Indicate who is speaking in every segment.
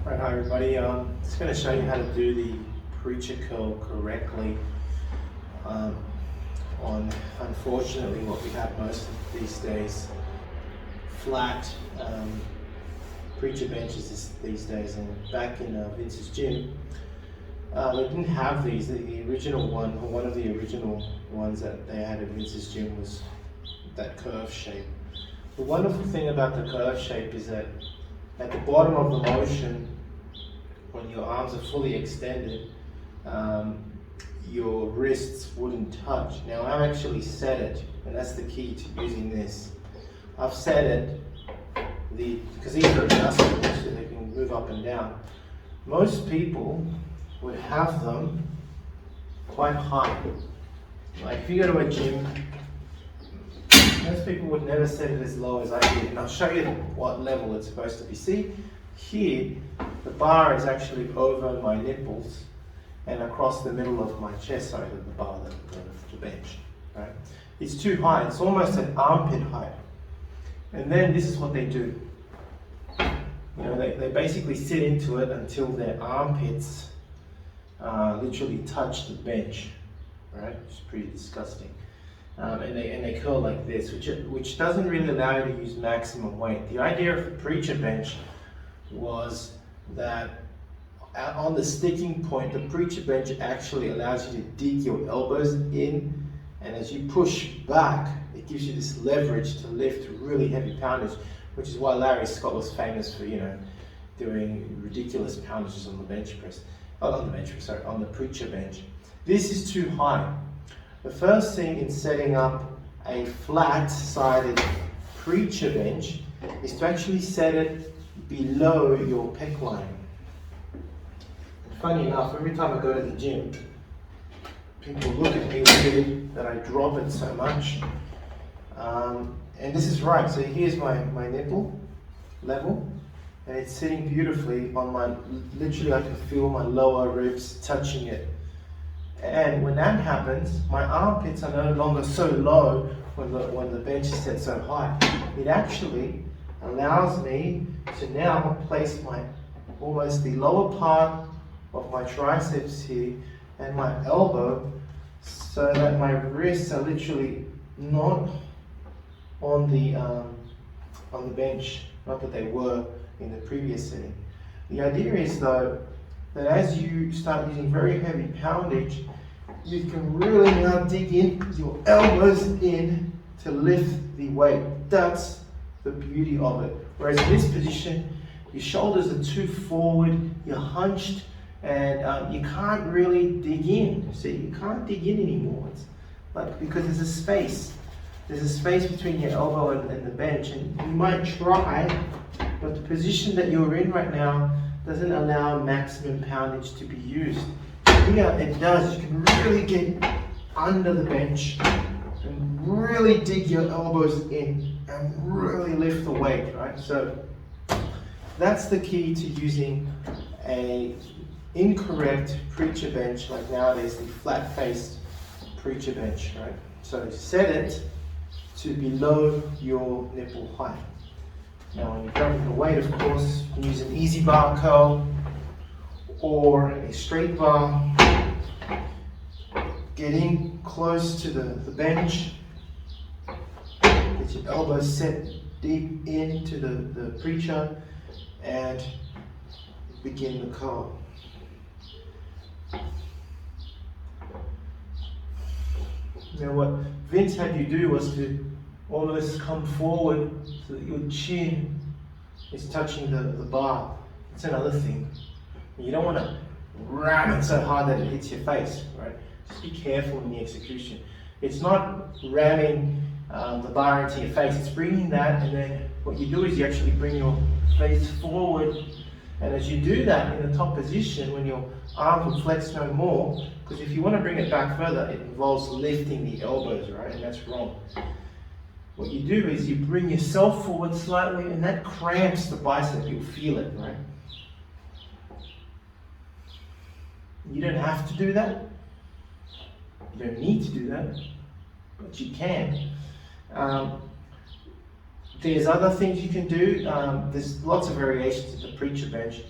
Speaker 1: Right, hi everybody. Just going to show you how to do the preacher curl correctly on, unfortunately, what we have most of these days, flat preacher benches these days. And back in Vince's gym, they didn't have these. The original one, or one of the original ones that they had at Vince's gym, was that curve shape. The wonderful thing about the curve shape is that at the bottom of the motion, when your arms are fully extended, your wrists wouldn't touch. Now I've actually set it, and that's the key to using this. I've set it, because these are adjustable, so they can move up and down. Most people would have them quite high. Like if you go to a gym, most people would never set it as low as I did, and I'll show you what level it's supposed to be. See, here, the bar is actually over my nipples and across the middle of my chest side of the bar, the bench, right? It's too high, it's almost at armpit height. And then this is what they do. You know, they basically sit into it until their armpits literally touch the bench, right? It's pretty disgusting. And they curl like this, which doesn't really allow you to use maximum weight. The idea of the preacher bench was that on the sticking point, the preacher bench actually allows you to dig your elbows in, and as you push back, it gives you this leverage to lift really heavy poundage, which is why Larry Scott was famous for, you know, doing ridiculous poundages on the bench press. On the preacher bench. This is too high. The first thing in setting up a flat-sided preacher bench is to actually set it below your pec line. And funny enough, every time I go to the gym, people look at me weird that I drop it so much. And this is right, so here's my nipple level, and it's sitting beautifully on my, literally I can feel my lower ribs touching it. And when that happens, my armpits are no longer so low when the bench is set so high. It actually allows me to now place almost the lower part of my triceps here and my elbow, so that my wrists are literally not on the bench, not that they were in the previous setting. The idea is though that as you start using very heavy poundage, you can really now dig in your elbows in to lift the weight. That's the beauty of it. Whereas in this position, your shoulders are too forward, you're hunched, and you can't really dig in. See, you can't dig in anymore. It's like, because there's a space. There's a space between your elbow and the bench, and you might try, but the position that you're in right now doesn't allow maximum poundage to be used. Here it does. You can really get under the bench and really dig your elbows in and really lift the weight, right? So that's the key to using a incorrect preacher bench, like nowadays the flat-faced preacher bench, right? So set it to below your nipple height. Now when you're grabbing the weight, of course, you can use an easy bar curl or a straight bar. Get in close to the bench. Get your elbows set deep into the preacher and begin the curl. Now what Vince had you do was to almost come forward so that your chin is touching the bar. That's another thing. You don't want to ram it so hard that it hits your face, right? Just be careful in the execution. It's not ramming the bar into your face, it's bringing that, and then what you do is you actually bring your face forward, and as you do that in the top position, when your arms will flex no more, because if you want to bring it back further, it involves lifting the elbows, right? And that's wrong. What you do is you bring yourself forward slightly, and that cramps the bicep. You'll feel it, right? You don't have to do that. You don't need to do that, but you can. There's other things you can do. There's lots of variations of the preacher bench.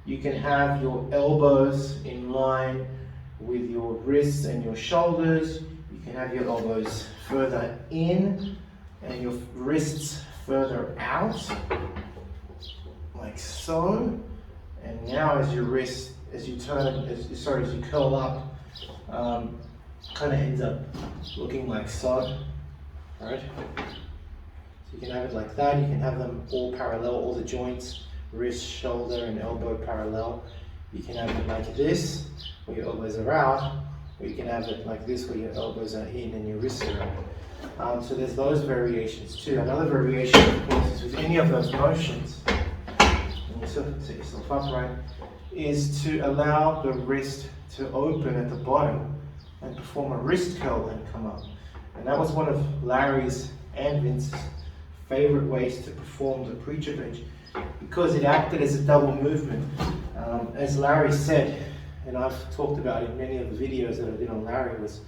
Speaker 1: You can have your elbows in line with your wrists and your shoulders. You can have your elbows further in and your wrists further out, like so. And now as your wrist, as you curl up, kind of ends up looking like so, right? So you can have it like that. You can have them all parallel, all the joints, wrist, shoulder, and elbow parallel. You can have it like this, where your elbows are out, or you can have it like this, where your elbows are in and your wrists are out. So there's those variations too. Another variation, of course, is with any of those motions, and you sort of set yourself upright, is to allow the wrist to open at the bottom and perform a wrist curl and come up. And that was one of Larry's and Vince's favorite ways to perform the preacher bench, because it acted as a double movement. As Larry said, and I've talked about in many of the videos that I did on Larry, was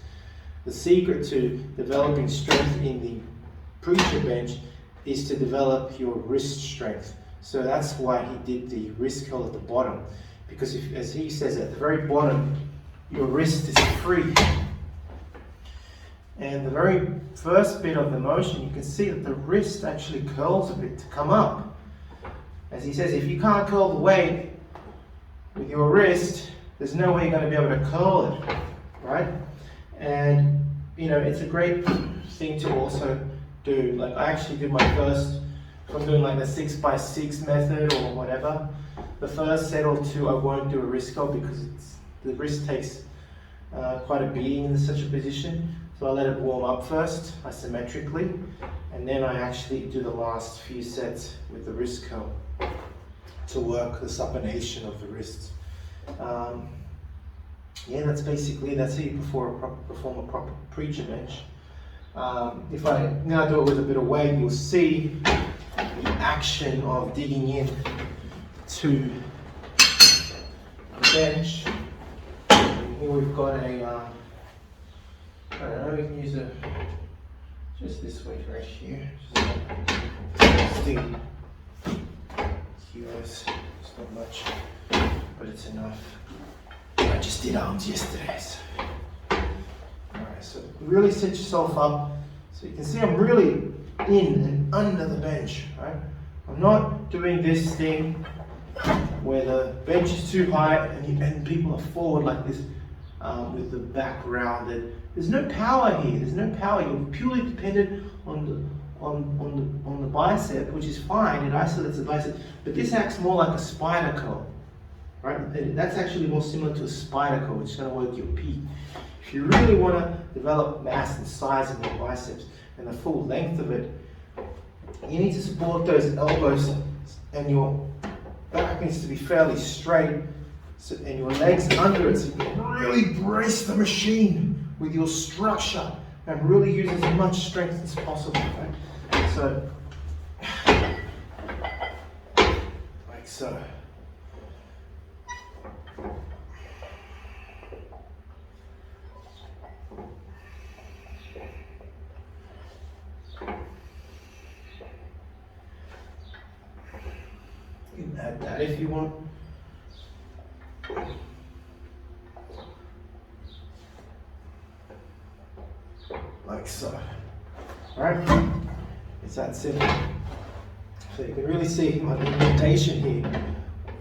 Speaker 1: the secret to developing strength in the preacher bench is to develop your wrist strength. So that's why he did the wrist curl at the bottom, because if, as he says, at the very bottom, your wrist is free. And the very first bit of the motion, you can see that the wrist actually curls a bit to come up. As he says, if you can't curl the weight with your wrist, there's no way you're going to be able to curl it, right? And, you know, it's a great thing to also do. Like, I actually did my first, from doing like the 6x6 method or whatever, the first set or two I won't do a wrist curl because the wrist takes quite a beating in such a position. So I let it warm up first, isometrically, and then I actually do the last few sets with the wrist curl to work the supination of the wrists. Yeah, that's how you perform a proper preacher bench. If I now do it with a bit of weight, you'll see the action of digging in to the bench. And here we've got a, I don't know, we can use a, just this weight right here. Just dig kilos, it's not much, but it's enough. I just did arms yesterday, so. Alright, so really set yourself up. So you can see I'm really in and under the bench, right? I'm not doing this thing where the bench is too high and people are forward like this with the back rounded. There's no power here. There's no power. You're purely dependent on the bicep, which is fine. It isolates the bicep, but this acts more like a spider curl, right? That's actually more similar to a spider curl, which is going to work your peak. If you really want to develop mass and size in your biceps and the full length of it, you need to support those elbows, and your back needs to be fairly straight, and your legs under it, so you can really brace the machine with your structure and really use as much strength as possible. Right? So, like so. You can add that if you want. Like so. Alright? It's that simple. So you can really see my indentation here.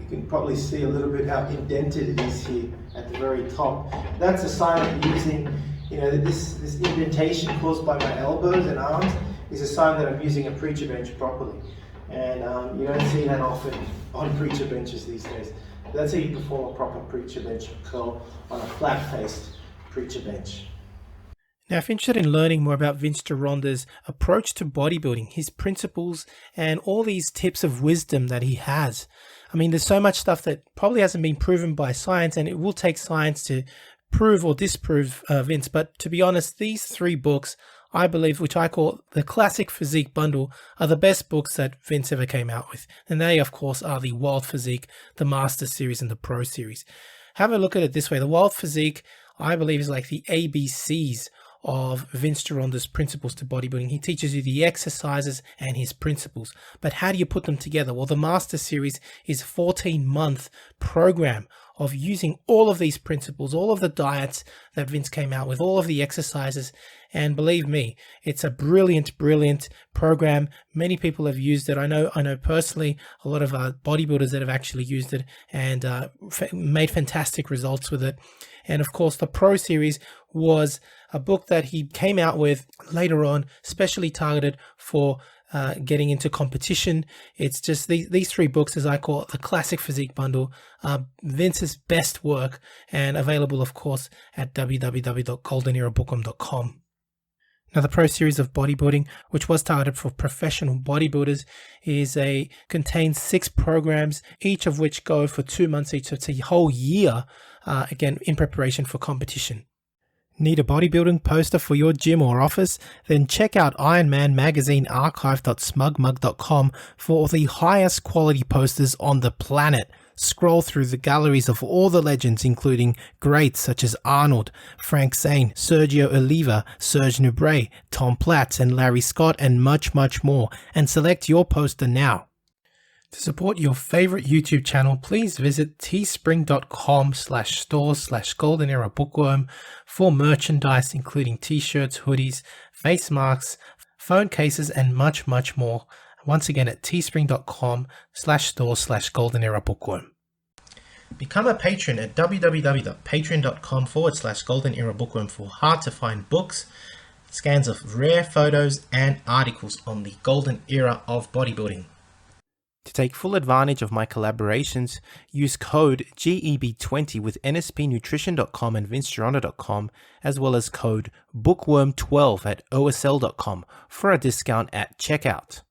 Speaker 1: You can probably see a little bit how indented it is here at the very top. That's a sign that I'm using, you know, this indentation caused by my elbows and arms is a sign that I'm using a preacher bench properly. And you don't see that often on preacher benches these days. That's how you perform a proper preacher bench curl on a flat-faced preacher bench.
Speaker 2: Now, if you're interested in learning more about Vince Gironda's approach to bodybuilding, his principles, and all these tips of wisdom that he has, I mean, there's so much stuff that probably hasn't been proven by science, and it will take science to prove or disprove Vince. But to be honest, these 3 books, I believe, which I call the Classic Physique Bundle, are the best books that Vince ever came out with. And they, of course, are the Wild Physique, the Master Series, and the Pro Series. Have a look at it this way. The Wild Physique, I believe, is like the ABCs of Vince Gironda's principles to bodybuilding. He teaches you the exercises and his principles. But how do you put them together? Well, the Master Series is a 14-month program of using all of these principles, all of the diets that Vince came out with, all of the exercises. And believe me, it's a brilliant, brilliant program. Many people have used it. I know personally a lot of bodybuilders that have actually used it and made fantastic results with it. And of course, the Pro Series was a book that he came out with later on, specially targeted for getting into competition. It's just these three books, as I call it, the Classic Physique Bundle, Vince's best work, and available, of course, at www.goldenerabookworm.com. Now, the Pro Series of Bodybuilding, which was targeted for professional bodybuilders, contains 6 programs, each of which go for 2 months each. So it's a whole year, again, in preparation for competition. Need a bodybuilding poster for your gym or office? Then check out Ironman Magazine archive.smugmug.com for the highest quality posters on the planet. Scroll through the galleries of all the legends, including greats such as Arnold, Frank Zane, Sergio Oliva, Serge Nubret, Tom Platz, and Larry Scott, and much, much more, and select your poster now. To support your favorite YouTube channel, please visit teespring.com/store/Golden Era Bookworm for merchandise, including t-shirts, hoodies, face masks, phone cases, and much, much more. Once again at teespring.com/store/Golden Era Bookworm. Become a patron at www.patreon.com/Golden Era Bookworm for hard to find books, scans of rare photos, and articles on the Golden Era of bodybuilding. To take full advantage of my collaborations, use code GEB20 with NSPnutrition.com and VinceGironda.com, as well as code BOOKWORM12 at OSL.com for a discount at checkout.